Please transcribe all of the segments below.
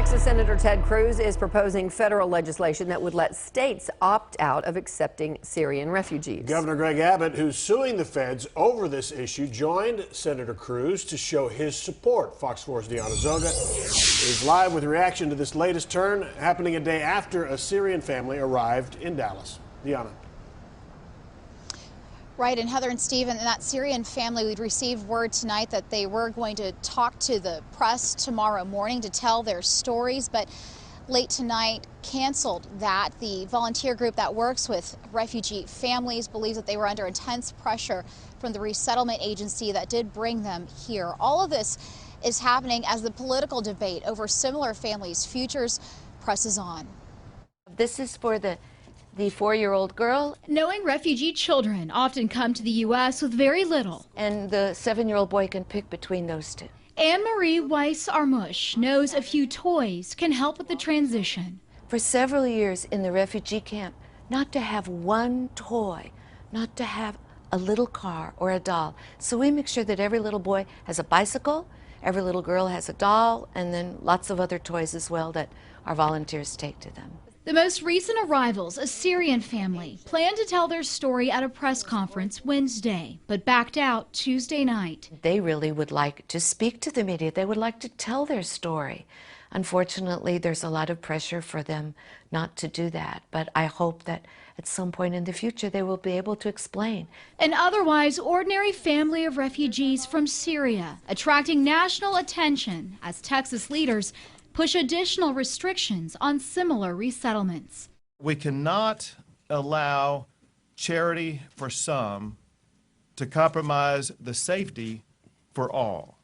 Texas Senator Ted Cruz is proposing federal legislation that would let states opt out of accepting Syrian refugees. Governor Greg Abbott, who's suing the feds over this issue, joined Senator Cruz to show his support. Fox 4's Deanna Zoga is live with reaction to this latest turn, happening a day after a Syrian family arrived in Dallas. Deanna. Right, and Heather and Steve, and that Syrian family, we'd received word tonight that they were going to talk to the press tomorrow morning to tell their stories, but late tonight canceled that. The volunteer group that works with refugee families believes that they were under intense pressure from the resettlement agency that did bring them here. All of this is happening as the political debate over similar families' futures presses on. This is for the 4-year-old girl. Knowing refugee children often come to the U.S. with very little. And the 7-year-old boy can pick between those two. Anne-Marie Weiss-Armush knows a few toys can help with the transition. For several years in the refugee camp, not to have one toy, not to have a little car or a doll. So we make sure that every little boy has a bicycle, every little girl has a doll, and then lots of other toys as well that our volunteers take to them. The most recent arrivals, a Syrian family, planned to tell their story at a press conference Wednesday, but backed out Tuesday night. They really would like to speak to the media. They would like to tell their story. Unfortunately, there's a lot of pressure for them not to do that, but I hope that at some point in the future they will be able to explain. An otherwise ordinary family of refugees from Syria, attracting national attention as Texas leaders push additional restrictions on similar resettlements. We cannot allow charity for some to compromise the safety for all.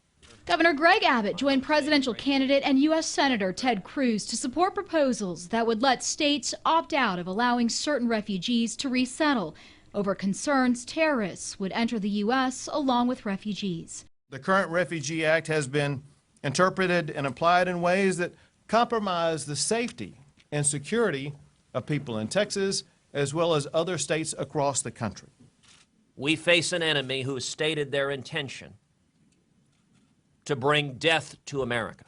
Governor Greg Abbott joined presidential candidate and U.S. Senator Ted Cruz to support proposals that would let states opt out of allowing certain refugees to resettle over concerns terrorists would enter the U.S. along with refugees. The current Refugee Act has been interpreted and applied in ways that compromise the safety and security of people in Texas as well as other states across the country. We face an enemy who has stated their intention to bring death to America.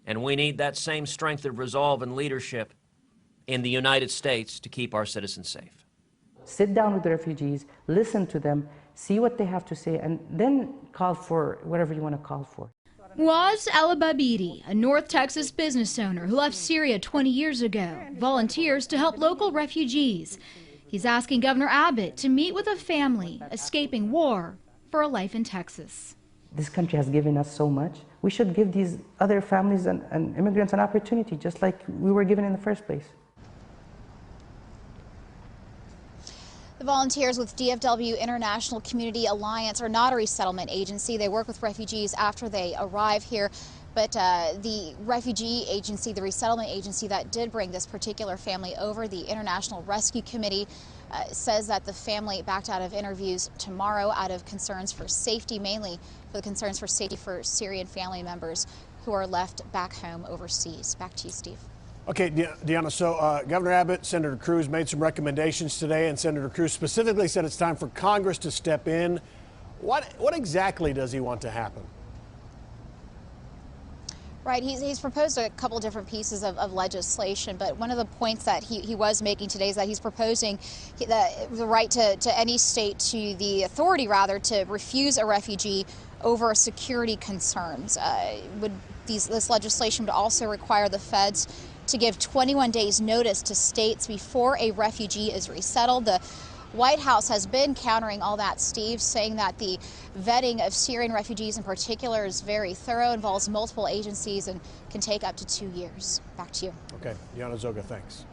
And we need that same strength of resolve and leadership in the United States to keep our citizens safe. Sit down with the refugees, listen to them, see what they have to say, and then call for whatever you want to call for. Muaz El-Ababidi, a North Texas business owner who left Syria 20 years ago, volunteers to help local refugees. He's asking Governor Abbott to meet with a family escaping war for a life in Texas. This country has given us so much. We should give these other families and immigrants an opportunity, just like we were given in the first place. The volunteers with DFW International Community Alliance are not a resettlement agency. They work with refugees after they arrive here. But the refugee agency, the resettlement agency that did bring this particular family over, the International Rescue Committee, says that the family backed out of interviews tomorrow out of concerns for safety, mainly for the concerns for safety for Syrian family members who are left back home overseas. Back to you, Steve. Okay, Deanna, so Governor Abbott, Senator Cruz made some recommendations today, and Senator Cruz specifically said it's time for Congress to step in. What exactly does he want to happen? Right, he's proposed a couple different pieces of legislation, but one of the points that he was making today is that he's proposing the right to any state, to the authority rather, to refuse a refugee over security concerns. This legislation would also require the feds to give 21 days notice to states before a refugee is resettled. The White House has been countering all that, Steve, saying that the vetting of Syrian refugees in particular is very thorough, involves multiple agencies, and can take up to 2 years. Back to you. Okay, Deanna Zoga, thanks.